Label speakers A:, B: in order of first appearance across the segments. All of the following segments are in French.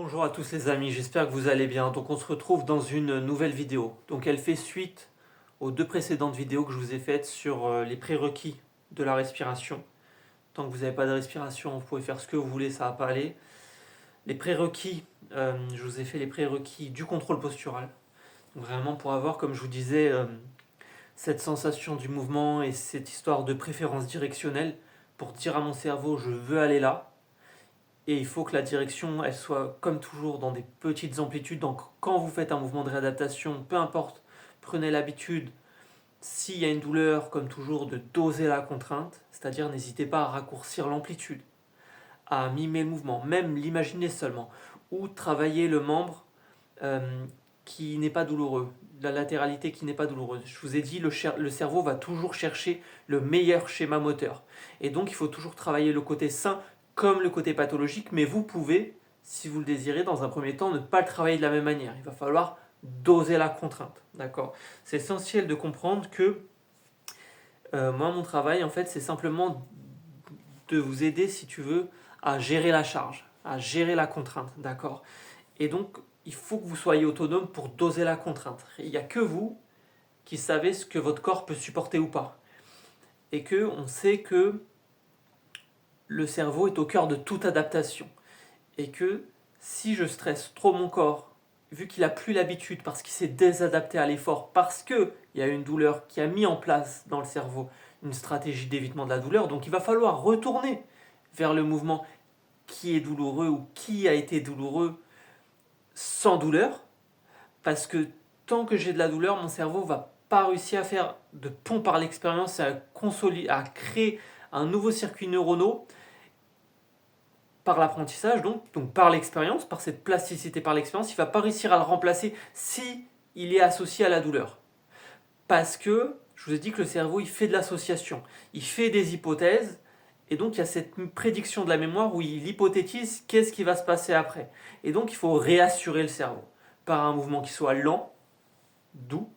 A: Bonjour à tous les amis, j'espère que vous allez bien. Donc on se retrouve dans une nouvelle vidéo. Donc elle fait suite aux deux précédentes vidéos que je vous ai faites sur les prérequis de la respiration. Tant que vous n'avez pas de respiration, vous pouvez faire ce que vous voulez, ça va pas aller. Les prérequis, je vous ai fait les prérequis du contrôle postural. Donc vraiment pour avoir, comme je vous disais, cette sensation du mouvement et cette histoire de préférence directionnelle pour dire à mon cerveau je veux aller là. Et il faut que la direction, elle soit comme toujours dans des petites amplitudes. Donc quand vous faites un mouvement de réadaptation, peu importe, prenez l'habitude, s'il y a une douleur, comme toujours, de doser la contrainte. C'est-à-dire n'hésitez pas à raccourcir l'amplitude, à mimer le mouvement, même l'imaginer seulement. Ou travailler le membre qui n'est pas douloureux, la latéralité qui n'est pas douloureuse. Je vous ai dit, le cerveau va toujours chercher le meilleur schéma moteur. Et donc il faut toujours travailler le côté sain comme le côté pathologique, mais vous pouvez, si vous le désirez, dans un premier temps, ne pas le travailler de la même manière. Il va falloir doser la contrainte, d'accord. C'est essentiel de comprendre que moi, mon travail, en fait, c'est simplement de vous aider, si tu veux, à gérer la charge, à gérer la contrainte, d'accord. Et donc, il faut que vous soyez autonome pour doser la contrainte. Il n'y a que vous qui savez ce que votre corps peut supporter ou pas. Et que on sait que le cerveau est au cœur de toute adaptation. Et que si je stresse trop mon corps, vu qu'il n'a plus l'habitude, parce qu'il s'est désadapté à l'effort, parce qu'il y a une douleur qui a mis en place dans le cerveau une stratégie d'évitement de la douleur, donc il va falloir retourner vers le mouvement qui est douloureux ou qui a été douloureux sans douleur, parce que tant que j'ai de la douleur, mon cerveau va pas réussir à faire de pont par l'expérience et à créer un nouveau circuit neuronaux par l'apprentissage, donc par l'expérience, par cette plasticité par l'expérience, il ne va pas réussir à le remplacer si il est associé à la douleur. Parce que, je vous ai dit que le cerveau, il fait de l'association, il fait des hypothèses, et donc il y a cette prédiction de la mémoire où il hypothétise qu'est-ce qui va se passer après. Et donc il faut réassurer le cerveau par un mouvement qui soit lent, doux,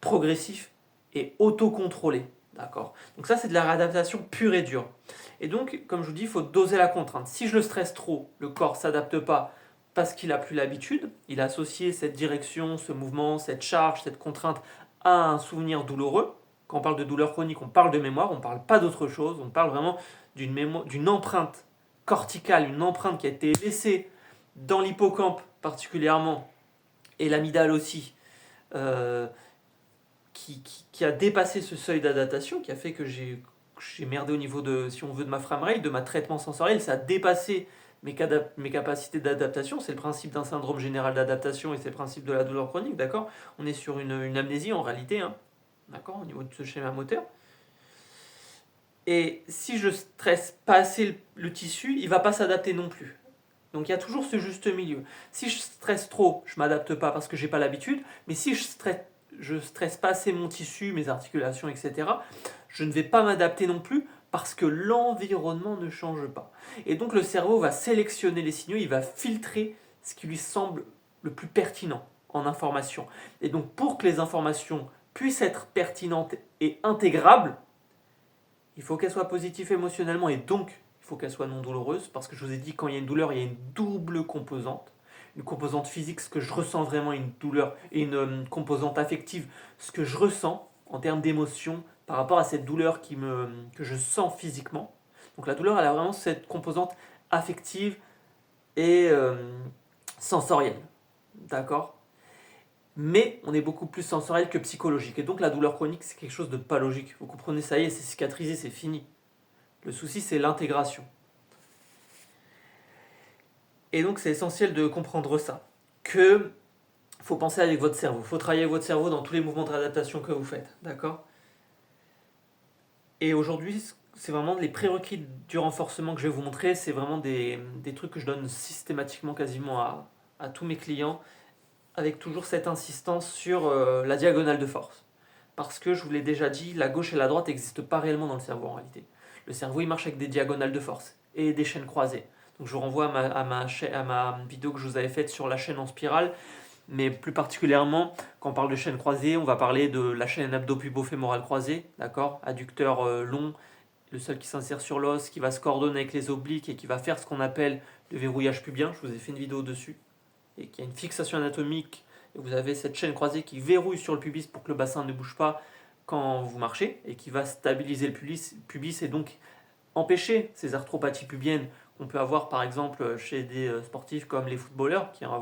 A: progressif et autocontrôlé. D'accord. Donc ça, c'est de la réadaptation pure et dure. Et donc, comme je vous dis, il faut doser la contrainte. Si je le stresse trop, le corps ne s'adapte pas parce qu'il n'a plus l'habitude. Il a associé cette direction, ce mouvement, cette charge, cette contrainte à un souvenir douloureux. Quand on parle de douleur chronique, on parle de mémoire, on ne parle pas d'autre chose. On parle vraiment d'une empreinte corticale, une empreinte qui a été laissée dans l'hippocampe particulièrement, et l'amygdale aussi, euh, qui a dépassé ce seuil d'adaptation, qui a fait que j'ai merdé au niveau de, si on veut, de ma framerate, de ma traitement sensoriel. Ça a dépassé mes capacités d'adaptation. C'est le principe d'un syndrome général d'adaptation et c'est le principe de la douleur chronique, d'accord. On est sur une amnésie en réalité, hein, d'accord, au niveau de ce schéma moteur. Et si je stresse pas assez le tissu, il va pas s'adapter non plus. Donc il y a toujours ce juste milieu. Si je stresse trop, je m'adapte pas parce que j'ai pas l'habitude, mais si je stresse pas assez mon tissu, mes articulations, etc., je ne vais pas m'adapter non plus parce que l'environnement ne change pas. Et donc le cerveau va sélectionner les signaux, il va filtrer ce qui lui semble le plus pertinent en information. Et donc pour que les informations puissent être pertinentes et intégrables, il faut qu'elles soient positives émotionnellement et donc il faut qu'elle soit non douloureuse, parce que je vous ai dit, quand il y a une douleur, il y a une double composante. Une composante physique, ce que je ressens vraiment, une douleur, et une composante affective, ce que je ressens en termes d'émotion par rapport à cette douleur que je sens physiquement. Donc la douleur, elle a vraiment cette composante affective et sensorielle. D'accord. Mais on est beaucoup plus sensoriel que psychologique. Et donc la douleur chronique, c'est quelque chose de pas logique. Vous comprenez, ça y est, c'est cicatrisé, c'est fini. Le souci, c'est l'intégration. Et donc, c'est essentiel de comprendre ça. Que faut penser avec votre cerveau. Il faut travailler avec votre cerveau dans tous les mouvements de réadaptation que vous faites. D'accord. Et aujourd'hui, c'est vraiment les prérequis du renforcement que je vais vous montrer. C'est vraiment des trucs que je donne systématiquement quasiment à tous mes clients, avec toujours cette insistance sur la diagonale de force. Parce que, je vous l'ai déjà dit, la gauche et la droite n'existent pas réellement dans le cerveau en réalité. Le cerveau, il marche avec des diagonales de force et des chaînes croisées. Donc je vous renvoie à ma vidéo que je vous avais faite sur la chaîne en spirale, mais plus particulièrement, quand on parle de chaîne croisée, on va parler de la chaîne abdo-pubo-fémorale croisée, d'accord, adducteur long, le seul qui s'insère sur l'os, qui va se coordonner avec les obliques et qui va faire ce qu'on appelle de verrouillage pubien, je vous ai fait une vidéo dessus, et qui a une fixation anatomique, et vous avez cette chaîne croisée qui verrouille sur le pubis pour que le bassin ne bouge pas quand vous marchez, et qui va stabiliser le pubis et donc empêcher ces arthropathies pubiennes qu'on peut avoir par exemple chez des sportifs comme les footballeurs qui vont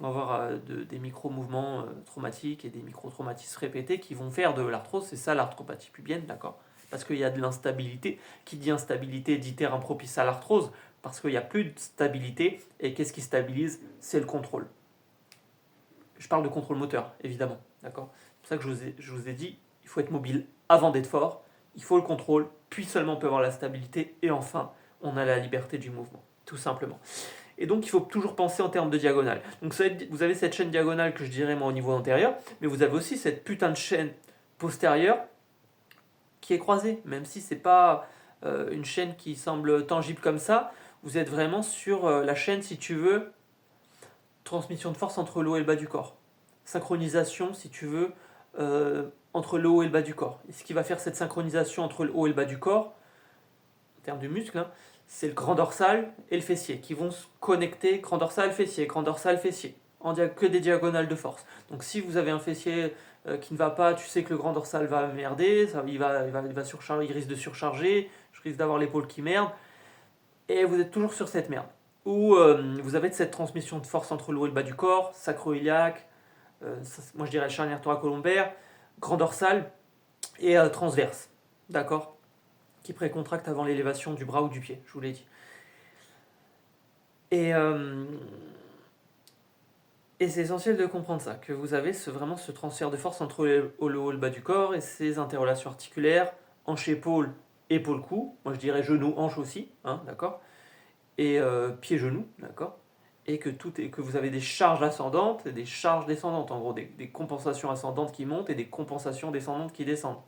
A: avoir des micro-mouvements traumatiques et des micro-traumatismes répétés qui vont faire de l'arthrose. C'est ça l'arthropathie pubienne, d'accord? Parce qu'il y a de l'instabilité. Qui dit instabilité dit terrain propice à l'arthrose, parce qu'il n'y a plus de stabilité. Et qu'est-ce qui stabilise? C'est le contrôle. Je parle de contrôle moteur, évidemment, d'accord? C'est pour ça que je vous ai dit, il faut être mobile avant d'être fort, il faut le contrôle, puis seulement on peut avoir la stabilité, et enfin, on a la liberté du mouvement, tout simplement. Et donc, il faut toujours penser en termes de diagonale. Donc, vous avez cette chaîne diagonale que je dirais moi au niveau antérieur, mais vous avez aussi cette putain de chaîne postérieure qui est croisée, même si c'est pas une chaîne qui semble tangible comme ça. Vous êtes vraiment sur la chaîne, si tu veux, transmission de force entre le haut et le bas du corps. Synchronisation, si tu veux, entre le haut et le bas du corps. Et ce qui va faire cette synchronisation entre le haut et le bas du corps, en termes de muscles, hein, c'est le grand dorsal et le fessier qui vont se connecter, grand dorsal, fessier, que des diagonales de force. Donc si vous avez un fessier qui ne va pas, tu sais que le grand dorsal va merder, il va surcharger, il risque de surcharger, je risque d'avoir l'épaule qui merde, et vous êtes toujours sur cette merde. Où vous avez cette transmission de force entre le haut et le bas du corps, sacro-iliaque, moi je dirais charnière thoracolombaire, grand dorsal et transverse, d'accord, qui précontracte avant l'élévation du bras ou du pied, je vous l'ai dit. Et c'est essentiel de comprendre ça, que vous avez vraiment ce transfert de force entre le haut et le bas du corps et ces interrelations articulaires, hanche-épaule, épaule-cou, moi je dirais genou-hanche aussi, hein, d'accord, et pied-genou, d'accord, et que vous avez des charges ascendantes et des charges descendantes, en gros, des compensations ascendantes qui montent et des compensations descendantes qui descendent.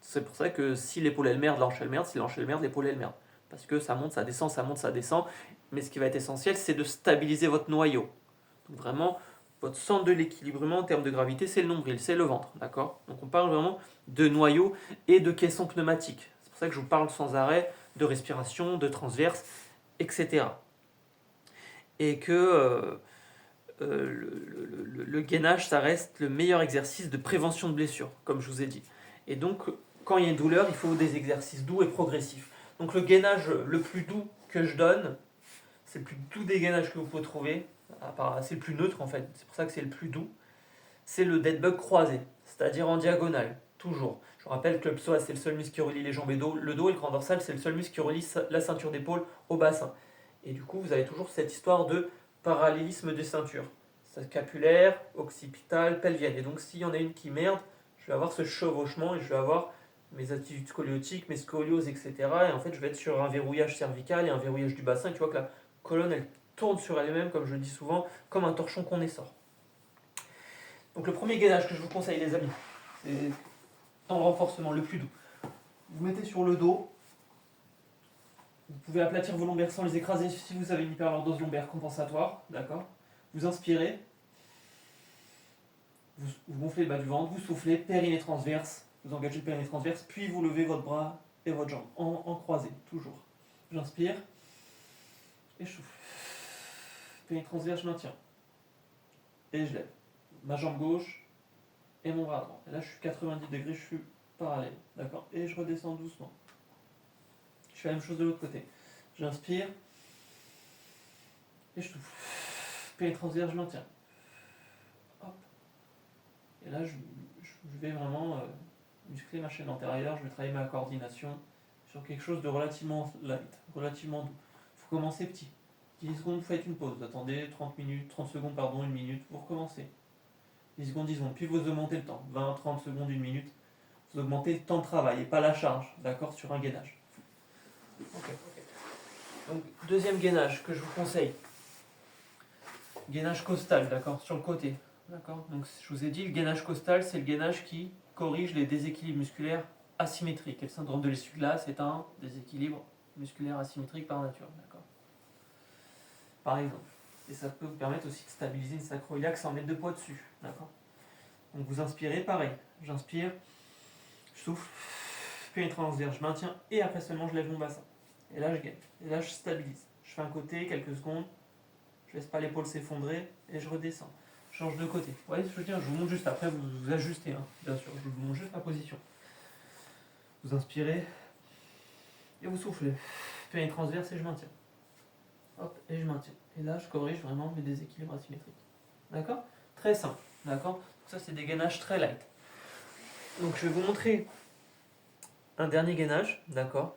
A: C'est pour ça que si l'épaule elle merde, l'hanche elle merde, si l'hanche elle merde, l'épaule elle merde. Parce que ça monte, ça descend, ça monte, ça descend. Mais ce qui va être essentiel, c'est de stabiliser votre noyau. Donc vraiment, votre centre de l'équilibrement en termes de gravité, c'est le nombril, c'est le ventre, d'accord? Donc on parle vraiment de noyau et de caisson pneumatique. C'est pour ça que je vous parle sans arrêt de respiration, de transverse, etc. Et que le gainage, ça reste le meilleur exercice de prévention de blessures, comme je vous ai dit. Et donc, quand il y a une douleur, il faut des exercices doux et progressifs. Donc le gainage le plus doux que je donne, c'est le plus doux des gainages que vous pouvez trouver, c'est le plus neutre en fait, c'est pour ça que c'est le plus doux, c'est le dead bug croisé, c'est-à-dire en diagonale, toujours. Je rappelle que le psoas c'est le seul muscle qui relie les jambes et le dos, et le grand dorsal c'est le seul muscle qui relie la ceinture d'épaule au bassin. Et du coup, vous avez toujours cette histoire de parallélisme des ceintures, scapulaire, occipitale, pelvienne. Et donc, s'il y en a une qui merde, je vais avoir ce chevauchement et je vais avoir mes attitudes scoliotiques, mes scolioses, etc. Et en fait, je vais être sur un verrouillage cervical et un verrouillage du bassin. Tu vois que la colonne, elle tourne sur elle-même, comme je le dis souvent, comme un torchon qu'on essore. Donc, le premier gainage que je vous conseille, les amis, c'est dans le renforcement, le plus doux. Vous mettez sur le dos. Vous pouvez aplatir vos lombaires sans les écraser si vous avez une hyperlordose lombaire compensatoire, d'accord? Vous inspirez, vous gonflez le bas du ventre, vous soufflez, périnée transverse, vous engagez le périnée transverse, puis vous levez votre bras et votre jambe, en croisé, toujours. J'inspire, et je souffle. Périnée transverse, je maintiens. Et je lève. Ma jambe gauche et mon bras droit. Et là, je suis 90 degrés, je suis parallèle, d'accord? Et je redescends doucement. Je fais la même chose de l'autre côté. J'inspire, et je souffle. Périnée transverse, je maintiens. Hop. Et là, je vais vraiment muscler ma chaîne antérieure, je vais travailler ma coordination sur quelque chose de relativement light, relativement doux. Il faut commencer petit. 10 secondes, vous faites une pause, vous attendez 30 secondes, pardon, 1 minute, vous recommencez. 10 secondes, 10 secondes, puis vous augmentez le temps, 20, 30 secondes, 1 minute, vous augmentez le temps de travail et pas la charge, d'accord, sur un gainage. Ok. Donc, deuxième gainage que je vous conseille, gainage costal, d'accord, sur le côté. D'accord. Donc je vous ai dit, le gainage costal, c'est le gainage qui corrige les déséquilibres musculaires asymétriques. Et le syndrome de l'essuie-glace est un déséquilibre musculaire asymétrique par nature. D'accord. Par exemple. Et ça peut vous permettre aussi de stabiliser une sacro-iliaque sans mettre de poids dessus. D'accord. Donc vous inspirez, pareil. J'inspire, je souffle, puis une transverse, je maintiens, et après seulement je lève mon bassin. Et là je gagne. Et là je stabilise. je fais un côté, quelques secondes, je laisse pas l'épaule s'effondrer et je redescends. Je change de côté. Vous voyez ce que je veux dire? Je vous montre juste après, vous ajustez, hein, bien sûr. Je vous montre juste la position. Vous inspirez et vous soufflez. Puis une transverse et je maintiens. Hop, et je maintiens. Et là, je corrige vraiment mes déséquilibres asymétriques. D'accord? Très simple. D'accord? Ça, c'est des gainages très light. Donc, je vais vous montrer un dernier gainage. D'accord?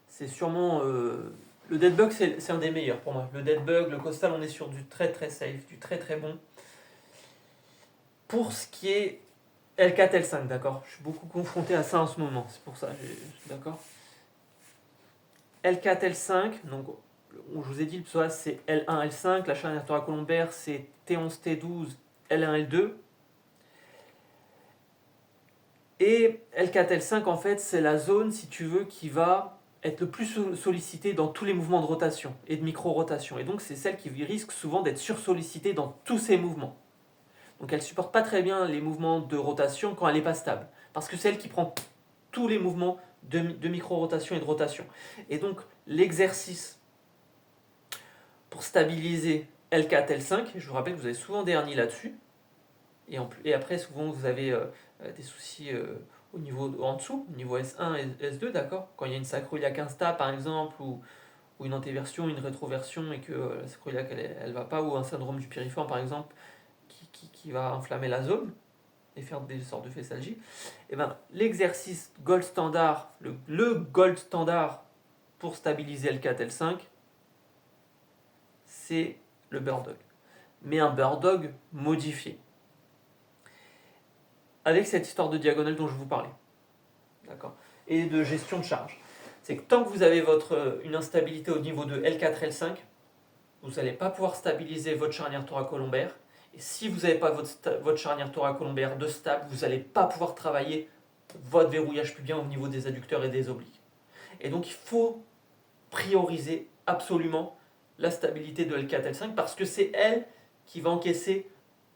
A: C'est sûrement... le dead bug, c'est un des meilleurs pour moi. Le dead bug, le costal, on est sur du très très safe, du très très bon. Pour ce qui est L4, L5, d'accord? Je suis beaucoup confronté à ça en ce moment. C'est pour ça, d'accord? L4, L5, donc je vous ai dit le psoas c'est L1, L5, la charnière thoracolombaire c'est T11, T12, L1, L2. Et L4, L5 en fait c'est la zone, si tu veux, qui va être le plus sollicitée dans tous les mouvements de rotation et de micro-rotation. Et donc c'est celle qui risque souvent d'être sursollicitée dans tous ces mouvements. Donc elle ne supporte pas très bien les mouvements de rotation quand elle n'est pas stable. Parce que c'est elle qui prend tous les mouvements de micro-rotation et de rotation. Et donc l'exercice pour stabiliser L4, L5, je vous rappelle que vous avez souvent des hernies là-dessus, et après souvent vous avez des soucis au niveau en dessous, au niveau S1 et S2, d'accord? Quand il y a une sacroiliaque insta par exemple, ou une antéversion, une rétroversion, et que la sacroiliaque elle va pas, ou un syndrome du piriforme par exemple, qui va inflammer la zone et faire des sortes de fessalgie, et ben l'exercice gold standard, le gold standard pour stabiliser L4, L5, c'est le bird dog. Mais un bird dog modifié. Avec cette histoire de diagonale dont je vous parlais. D'accord? Et de gestion de charge. C'est que tant que vous avez une instabilité au niveau de L4, L5, vous n'allez pas pouvoir stabiliser votre charnière thoracolombaire. Et si vous n'avez pas votre charnière thoracolombaire de stable, vous n'allez pas pouvoir travailler votre verrouillage pubien au niveau des adducteurs et des obliques. Et donc il faut prioriser absolument la stabilité de L4, L5 parce que c'est elle qui va encaisser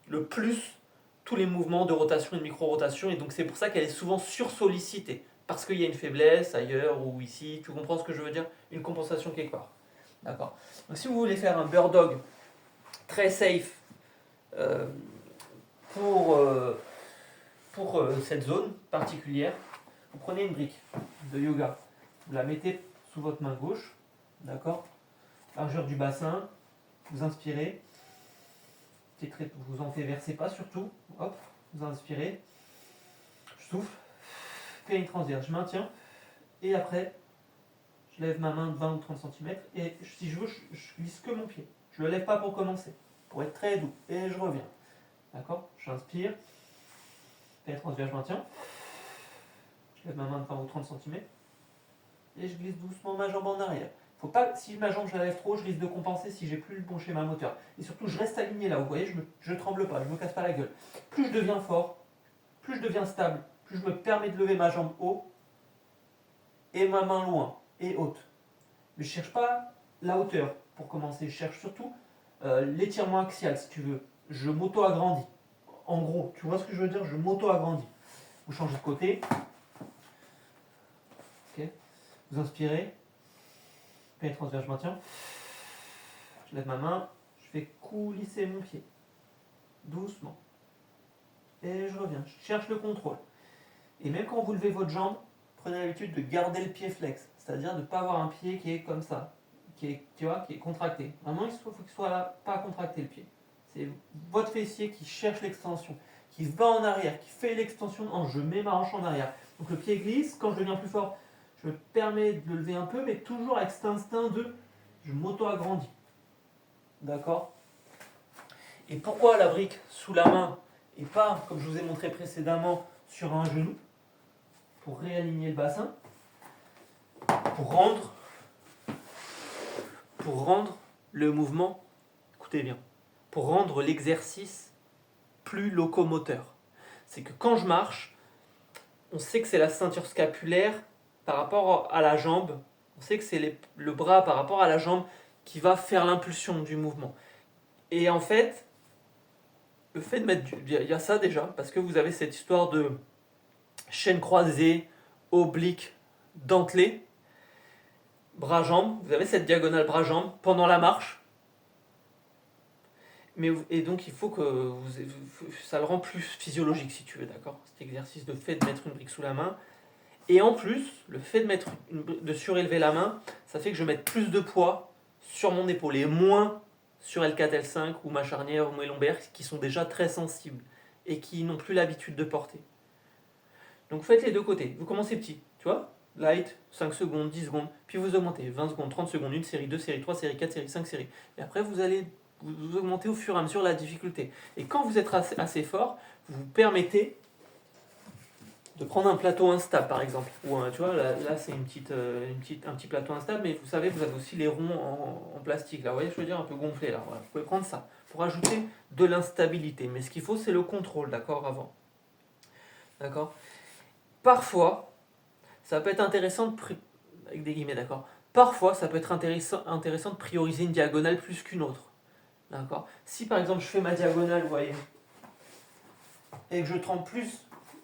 A: le plus tous les mouvements de rotation et de micro-rotation, et donc c'est pour ça qu'elle est souvent sursollicitée, parce qu'il y a une faiblesse ailleurs ou ici, tu comprends ce que je veux dire? Une compensation quelque part. D'accord. Donc si vous voulez faire un bird dog très safe euh, pour, euh, pour cette zone particulière, vous prenez une brique de yoga, vous la mettez sous votre main gauche, d'accord? Largeur du bassin, vous inspirez, vous en verser pas surtout, hop, vous inspirez, je souffle, fais une transverse, je maintiens, et après, je lève ma main de 20 ou 30 cm, et si je veux, je glisse que mon pied. Je ne le lève pas pour commencer, pour être très doux, et je reviens. D'accord? J'inspire, fais une transverse, je maintiens, je lève ma main de 20 ou 30 cm, et je glisse doucement ma jambe en arrière. Faut pas, si ma jambe je la lève trop, je risque de compenser si j'ai plus le bon schéma moteur. Et surtout, je reste aligné là, vous voyez, je ne tremble pas, je ne me casse pas la gueule. Plus je deviens fort, plus je deviens stable, plus je me permets de lever ma jambe haut et ma main loin et haute. Mais je ne cherche pas la hauteur pour commencer, je cherche surtout l'étirement axial si tu veux. Je m'auto-agrandis. En gros, tu vois ce que je veux dire? Je m'auto-agrandis. Vous changez de côté. Okay. Vous inspirez. Pied transverse, je maintiens. Je lève ma main. Je fais coulisser mon pied. Doucement. Et je reviens. Je cherche le contrôle. Et même quand vous levez votre jambe, prenez l'habitude de garder le pied flex. C'est-à-dire de ne pas avoir un pied qui est comme ça. Qui est contracté. Vraiment, il faut qu'il soit là, pas contracté le pied. C'est votre fessier qui cherche l'extension, qui va en arrière, qui fait l'extension en je mets ma hanche en arrière. Donc le pied glisse, quand je deviens plus fort, je me permets de le lever un peu, mais toujours avec cet instinct de je m'auto-agrandis. D'accord? Et pourquoi la brique sous la main et pas, comme je vous ai montré précédemment, sur un genou? Pour réaligner le bassin, pour rendre le mouvement, écoutez bien, pour rendre l'exercice plus locomoteur. C'est que quand je marche, on sait que c'est la ceinture scapulaire par rapport à la jambe, on sait que c'est le bras par rapport à la jambe qui va faire l'impulsion du mouvement. Et en fait, le fait de mettre il y a ça déjà, parce que vous avez cette histoire de chaîne croisée, oblique, dentelée. bras-jambes, vous avez cette diagonale bras-jambes pendant la marche. Et donc il faut que ça le rend plus physiologique si tu veux, d'accord? Cet exercice de fait de mettre une brique sous la main. Et en plus, le fait de surélever la main, ça fait que je mette plus de poids sur mon épaule et moins sur L4, L5 ou ma charnière ou mes lombaires qui sont déjà très sensibles et qui n'ont plus l'habitude de porter. Donc faites les deux côtés. Vous commencez petit, tu vois? Light, 5 secondes, 10 secondes, puis vous augmentez 20 secondes, 30 secondes, une série, deux séries, 3 séries, 4 séries, 5 séries. Et après vous allez vous augmenter au fur et à mesure la difficulté. Et quand vous êtes assez fort, vous vous permettez de prendre un plateau instable par exemple. Ou tu vois, là c'est un petit plateau instable, mais vous savez, vous avez aussi les ronds en plastique. Là, vous voyez, je veux dire, un peu gonflé là. Voilà. Vous pouvez prendre ça pour ajouter de l'instabilité. Mais ce qu'il faut, c'est le contrôle, d'accord, avant. D'accord. Parfois, ça peut être intéressant avec des guillemets, d'accord. Parfois, ça peut être intéressant de prioriser une diagonale plus qu'une autre. D'accord. Si par exemple je fais ma diagonale, vous voyez, et que je trempe plus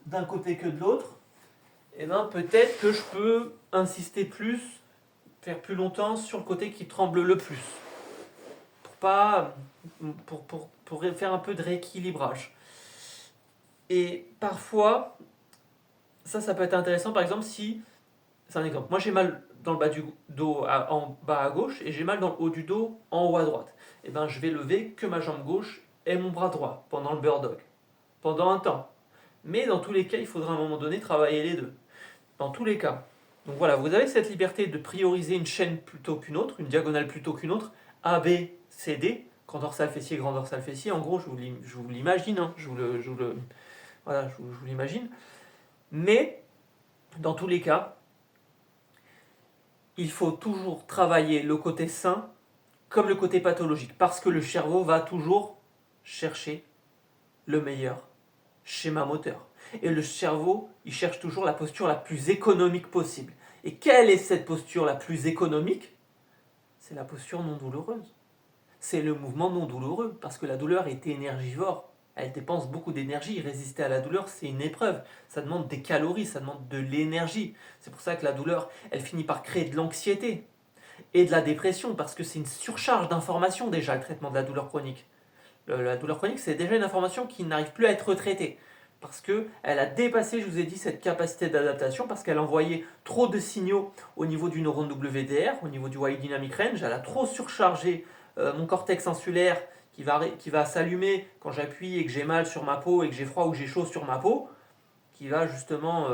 A: d'un côté que de l'autre, et ben peut-être que je peux insister plus, faire plus longtemps sur le côté qui tremble le plus. Pour faire un peu de rééquilibrage. Et parfois, ça peut être intéressant, par exemple, si, c'est un exemple, moi j'ai mal dans le bas du dos en bas à gauche et j'ai mal dans le haut du dos en haut à droite. Et ben je vais lever que ma jambe gauche et mon bras droit pendant le bird dog, pendant un temps. Mais dans tous les cas, il faudra à un moment donné travailler les deux. Dans tous les cas. Donc voilà, vous avez cette liberté de prioriser une chaîne plutôt qu'une autre, une diagonale plutôt qu'une autre, A, B, C, D, grand dorsal fessier, grand dorsal fessier, en gros, je vous l'imagine, hein, je vous l'imagine. Mais, dans tous les cas, il faut toujours travailler le côté sain comme le côté pathologique, parce que le cerveau va toujours chercher le meilleur schéma moteur. Et le cerveau, il cherche toujours la posture la plus économique possible. Et quelle est cette posture la plus économique? C'est la posture non douloureuse. C'est le mouvement non douloureux, parce que la douleur est énergivore. Elle dépense beaucoup d'énergie. Résister à la douleur, c'est une épreuve. Ça demande des calories, ça demande de l'énergie. C'est pour ça que la douleur, elle finit par créer de l'anxiété et de la dépression, parce que c'est une surcharge d'informations déjà, le traitement de la douleur chronique. La douleur chronique, c'est déjà une information qui n'arrive plus à être traitée. Parce qu'elle a dépassé, je vous ai dit, cette capacité d'adaptation, parce qu'elle envoyait trop de signaux au niveau du neurone WDR, au niveau du Wide Dynamic Range. Elle a trop surchargé mon cortex insulaire qui va s'allumer quand j'appuie et que j'ai mal sur ma peau et que j'ai froid ou que j'ai chaud sur ma peau, qui va justement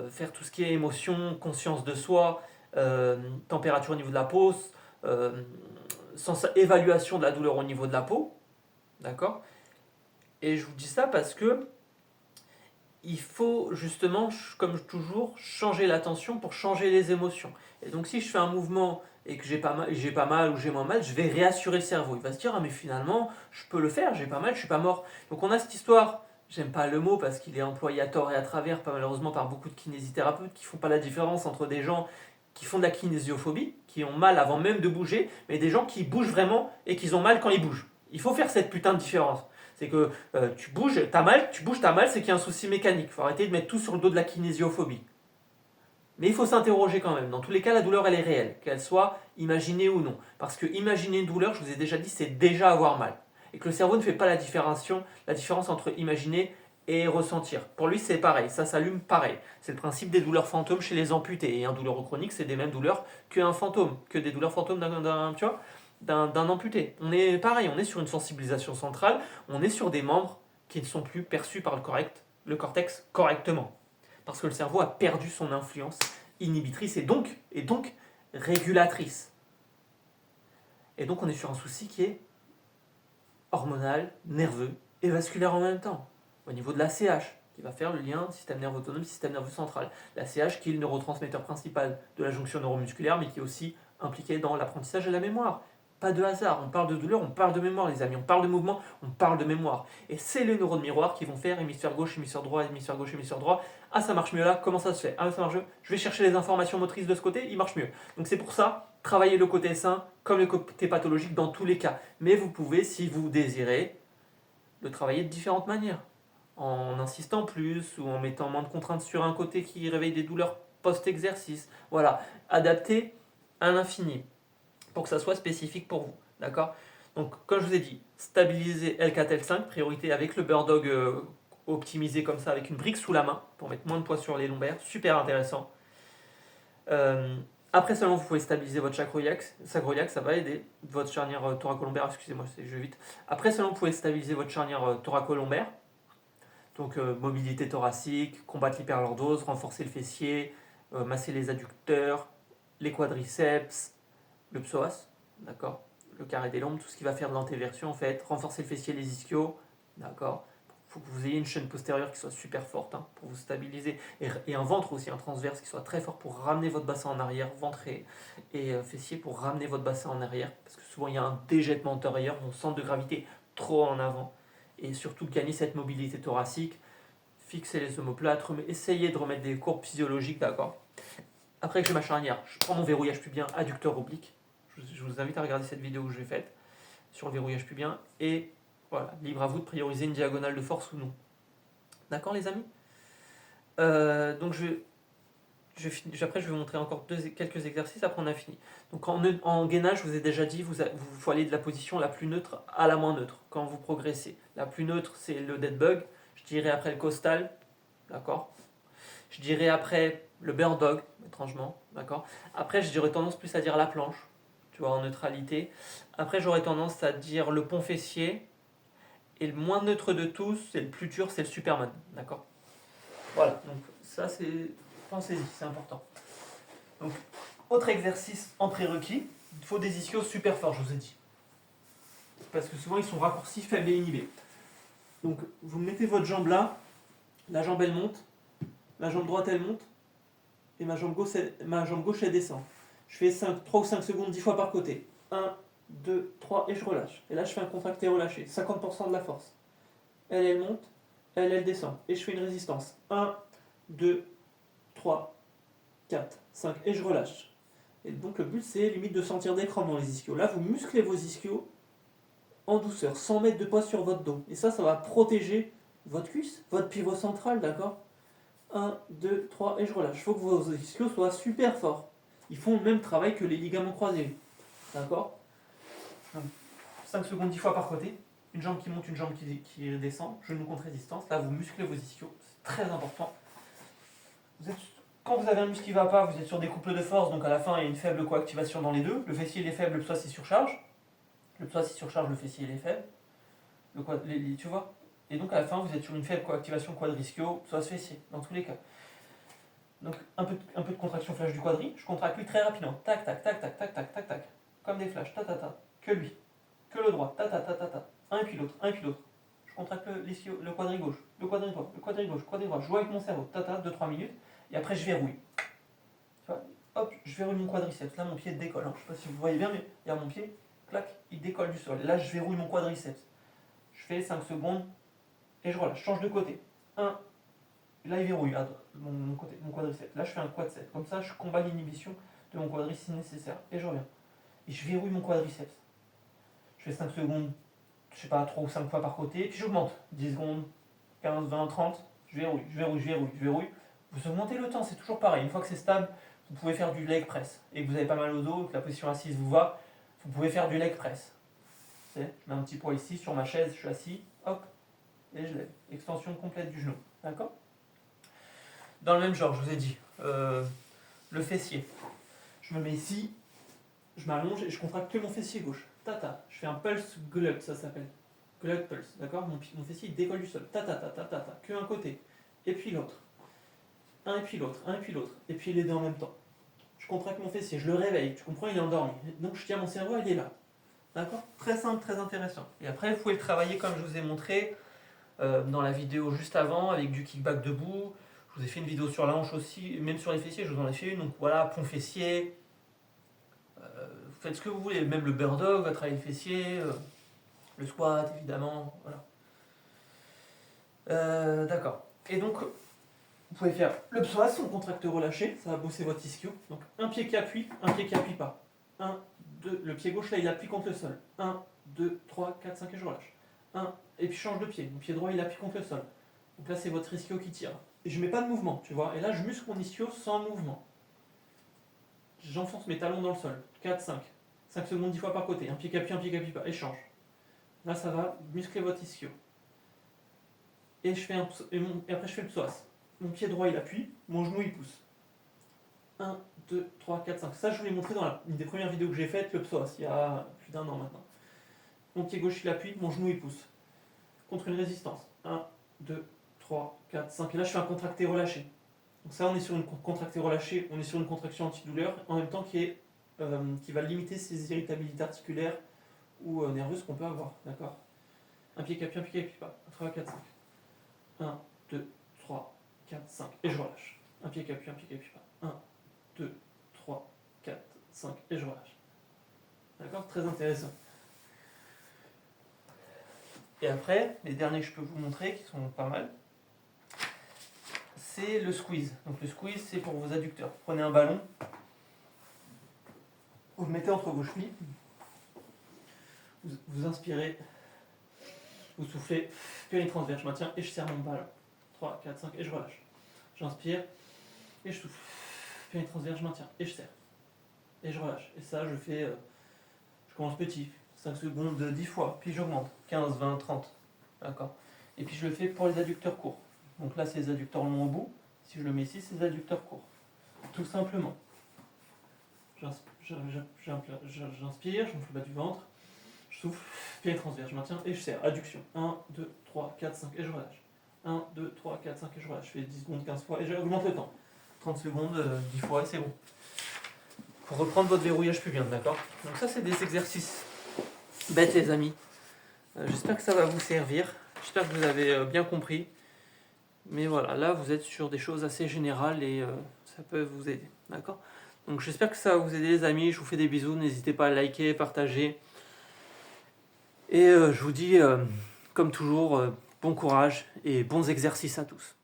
A: faire tout ce qui est émotion, conscience de soi, température au niveau de la peau, évaluation de la douleur au niveau de la peau. D'accord. Et je vous dis ça parce que il faut justement, comme toujours, changer l'attention pour changer les émotions. Et donc si je fais un mouvement et que j'ai pas mal ou j'ai moins mal, je vais réassurer le cerveau. Il va se dire, ah mais finalement, je peux le faire, j'ai pas mal, je suis pas mort. Donc on a cette histoire, j'aime pas le mot parce qu'il est employé à tort et à travers, pas malheureusement par beaucoup de kinésithérapeutes qui font pas la différence entre des gens qui font de la kinésiophobie, qui ont mal avant même de bouger, mais des gens qui bougent vraiment et qui ont mal quand ils bougent. Il faut faire cette putain de différence. C'est que tu bouges, t'as mal, c'est qu'il y a un souci mécanique. Il faut arrêter de mettre tout sur le dos de la kinésiophobie. Mais il faut s'interroger quand même. Dans tous les cas, la douleur, elle est réelle, qu'elle soit imaginée ou non. Parce que imaginer une douleur, je vous ai déjà dit, c'est déjà avoir mal. Et que le cerveau ne fait pas la différence entre imaginer et ressentir. Pour lui, c'est pareil, ça s'allume pareil. C'est le principe des douleurs fantômes chez les amputés. Et un douleur chronique, c'est des mêmes douleurs qu'un fantôme, que des douleurs fantômes d'un amputé. On est pareil, on est sur une sensibilisation centrale, on est sur des membres qui ne sont plus perçus par le cortex correctement. Parce que le cerveau a perdu son influence inhibitrice et donc régulatrice. Et donc on est sur un souci qui est hormonal, nerveux et vasculaire en même temps. Au niveau de la CH, qui va faire le lien système nerveux autonome, système nerveux central. La CH qui est le neurotransmetteur principal de la jonction neuromusculaire, mais qui est aussi impliqué dans l'apprentissage de la mémoire. Pas de hasard, on parle de douleur, on parle de mémoire les amis, on parle de mouvement, on parle de mémoire. Et c'est les neurones miroirs qui vont faire hémisphère gauche, hémisphère droit, hémisphère gauche, hémisphère droit. Ah ça marche mieux là, comment ça se fait? Ah ça marche mieux, je vais chercher les informations motrices de ce côté, il marche mieux. Donc c'est pour ça, travailler le côté sain comme le côté pathologique dans tous les cas. Mais vous pouvez, si vous désirez, le travailler de différentes manières. En insistant plus ou en mettant moins de contraintes sur un côté qui réveille des douleurs post-exercice. Voilà, adapter à l'infini pour que ça soit spécifique pour vous. D'accord? Donc, comme je vous ai dit, stabiliser L4, L5, priorité avec le Bird Dog optimisé comme ça, avec une brique sous la main pour mettre moins de poids sur les lombaires. Super intéressant. Après seulement, vous pouvez stabiliser votre sacroiliac, ça va aider. Votre charnière thoracolombaire, excusez-moi, je vais vite. Après seulement, vous pouvez stabiliser votre charnière thoracolombaire. Donc, mobilité thoracique, combattre l'hyperlordose, renforcer le fessier, masser les adducteurs, les quadriceps, le psoas, d'accord, le carré des lombes, tout ce qui va faire de l'antéversion en fait, renforcer le fessier, les ischios, d'accord. Il faut que vous ayez une chaîne postérieure qui soit super forte hein, pour vous stabiliser et un ventre aussi, un transverse qui soit très fort pour ramener votre bassin en arrière, ventre et fessier pour ramener votre bassin en arrière parce que souvent il y a un déjettement antérieur, mon centre de gravité trop en avant et surtout gagner cette mobilité thoracique, fixer les omoplates, essayez de remettre des courbes physiologiques, d'accord. Après que j'ai ma charnière, je prends mon verrouillage pubien adducteur oblique. Je vous invite à regarder cette vidéo que j'ai faite sur le verrouillage pubien. Et voilà, libre à vous de prioriser une diagonale de force ou non. D'accord les amis Donc après je vais vous montrer encore quelques exercices, après on a fini. Donc en gainage, je vous ai déjà dit, vous faut aller de la position la plus neutre à la moins neutre quand vous progressez. La plus neutre c'est le dead bug, je dirais après le costal, d'accord. Je dirais après le bird dog, étrangement, d'accord. Après, j'aurais tendance plus à dire la planche, tu vois, en neutralité. Après, j'aurais tendance à dire le pont fessier. Et le moins neutre de tous, c'est le plus dur, c'est le Superman, d'accord. Voilà, donc ça c'est... Pensez-y, c'est important. Donc, autre exercice en prérequis, il faut des ischios super forts, je vous ai dit. Parce que souvent, ils sont raccourcis, faibles et inhibés. Donc, vous mettez votre jambe là, la jambe elle monte, la jambe droite elle monte, et ma jambe gauche elle descend. Je fais 3 ou 5 secondes 10 fois par côté. 1, 2, 3 et je relâche. Et là je fais un contracté relâché, 50% de la force. Elle monte, elle descend. Et je fais une résistance. 1, 2, 3, 4, 5 et je relâche. Et donc le but c'est limite de sentir des crampes dans les ischios. Là vous musclez vos ischios en douceur, sans mettre de poids sur votre dos. Et ça va protéger votre cuisse, votre pivot central, d'accord. 1, 2, 3 et je relâche. Il faut que vos ischios soient super forts. Ils font le même travail que les ligaments croisés. D'accord. 5 secondes 10 fois par côté. Une jambe qui monte, une jambe qui descend. Genou contre résistance. Là, vous musclez vos ischios. C'est très important. Quand vous avez un muscle qui ne va pas, vous êtes sur des couples de force. Donc à la fin, il y a une faible coactivation dans les deux. Le fessier il est faible, le psoas il surcharge. Le psoas il surcharge, le fessier il est faible. Tu vois. Et donc à la fin, vous êtes sur une faible coactivation quadrischio, psoas fessier, dans tous les cas. Donc un peu de contraction flash du quadri, je contracte lui très rapidement. Tac, tac, tac, tac, tac, tac, tac, tac. Comme des flashs, ta ta ta. Que lui. Que le droit, ta ta ta ta ta. Un et puis l'autre, un et puis l'autre. Je contracte le quadri gauche, le quadri droit, le quadri gauche, le quadri droit. Je joue avec mon cerveau, ta ta, 2-3 minutes. Et après je verrouille. Tu vois, hop, je verrouille mon quadriceps. Là mon pied décolle. Hein. Je sais pas si vous voyez bien, mais il y a mon pied, clac, il décolle du sol. Et là je verrouille mon quadriceps. Je fais 5 secondes et je relâche. Je change de côté. 1. Là, il verrouille mon quadriceps. Là, je fais un quadriceps. Comme ça, je combats l'inhibition de mon quadriceps si nécessaire. Et je reviens. Et je verrouille mon quadriceps. Je fais 5 secondes, je sais pas, 3 ou 5 fois par côté. Et puis j'augmente. 10 secondes, 15, 20, 30. Je verrouille, je verrouille, je verrouille, je verrouille. Vous augmentez le temps, c'est toujours pareil. Une fois que c'est stable, vous pouvez faire du leg press. Et que vous avez pas mal au dos, que la position assise vous va, vous pouvez faire du leg press. Je mets un petit poids ici sur ma chaise, je suis assis, hop, et je lève. Extension complète du genou. D'accord ? Dans le même genre, je vous ai dit, le fessier. Je me mets ici, je m'allonge et je contracte que mon fessier gauche. Tata, je fais un pulse glute, ça s'appelle. Glute pulse, d'accord, mon fessier il décolle du sol. Tata, tata, tata, que un côté. Et puis l'autre. Un et puis l'autre, un et puis l'autre. Et puis les deux en même temps. Je contracte mon fessier, je le réveille, tu comprends, il est endormi. Donc je tiens mon cerveau, il est là. D'accord. Très simple, très intéressant. Et après, vous pouvez le travailler comme je vous ai montré dans la vidéo juste avant, avec du kickback debout. Je vous ai fait une vidéo sur la hanche aussi, même sur les fessiers, je vous en ai fait une. Donc voilà, pont fessier. Vous faites ce que vous voulez, même le bird dog, votre travail fessier, le squat évidemment. Voilà. D'accord. Et donc, vous pouvez faire le psoas, son contracte relâché, ça va bosser votre ischio. Donc un pied qui appuie pas. 1, 2, le pied gauche là il appuie contre le sol. 1, 2, 3, 4, 5 et je relâche. 1, et puis je change de pied. Mon pied droit il appuie contre le sol. Donc là c'est votre ischio qui tire. Et je mets pas de mouvement, tu vois. Et là je muscle mon ischio sans mouvement. j'enfonce mes talons dans le sol. 4, 5. 5 secondes 10 fois par côté. Un pied qui appuie, un pied qui appuie pas. Échange. Là, ça va muscler votre ischio. Et, et après, je fais le psoas. Mon pied droit, il appuie. Mon genou, il pousse. 1, 2, 3, 4, 5. Ça, je vous l'ai montré dans une des premières vidéos que j'ai faites, le psoas, il y a plus d'1 an maintenant. Mon pied gauche, il appuie. Mon genou, il pousse. Contre une résistance. 1, 2, 3, 4, 5. Et là, je fais un contracté relâché. Donc ça, on est sur une contracté relâchée, on est sur une contraction antidouleur, en même temps qui va limiter ces irritabilités articulaires ou nerveuses qu'on peut avoir. D'accord. Un pied qui appuie, un pied qui appuie pas. 3, 4, 5. 1, 2, 3, 4, 5. Et je relâche. Un pied qui appuie, un pied qui appuie pas. 1, 2, 3, 4, 5. Et je relâche. D'accord. Très intéressant. Et après, les derniers que je peux vous montrer, qui sont pas mal, c'est le squeeze. Donc le squeeze, c'est pour vos adducteurs. Prenez un ballon, vous le mettez entre vos chevilles, vous inspirez, vous soufflez, poignée transverse, je maintiens et je serre mon ballon. 3, 4, 5 et je relâche. J'inspire et je souffle, poignée transverse, je maintiens et je serre. Et je relâche. Et ça, je commence petit, 5 secondes 10 fois, puis j'augmente, 15, 20, 30. D'accord. Et puis je le fais pour les adducteurs courts. Donc là, c'est les adducteurs longs au bout. Si je le mets ici, c'est les adducteurs courts. Tout simplement. J'inspire, je gonfle le bas du ventre. Je souffle, pied transverse, je maintiens et je serre. Adduction. 1, 2, 3, 4, 5 et je relâche. 1, 2, 3, 4, 5 et je relâche. Je fais 10 secondes, 15 fois et j'augmente le temps. 30 secondes, 10 fois et c'est bon. Pour reprendre votre verrouillage pubienne, d'accord. Donc ça, c'est des exercices bêtes, les amis. J'espère que ça va vous servir. J'espère que vous avez bien compris. Mais voilà, là, vous êtes sur des choses assez générales et ça peut vous aider, d'accord. Donc j'espère que ça va vous aider, les amis. Je vous fais des bisous. N'hésitez pas à liker, partager. Et je vous dis, comme toujours, bon courage et bons exercices à tous.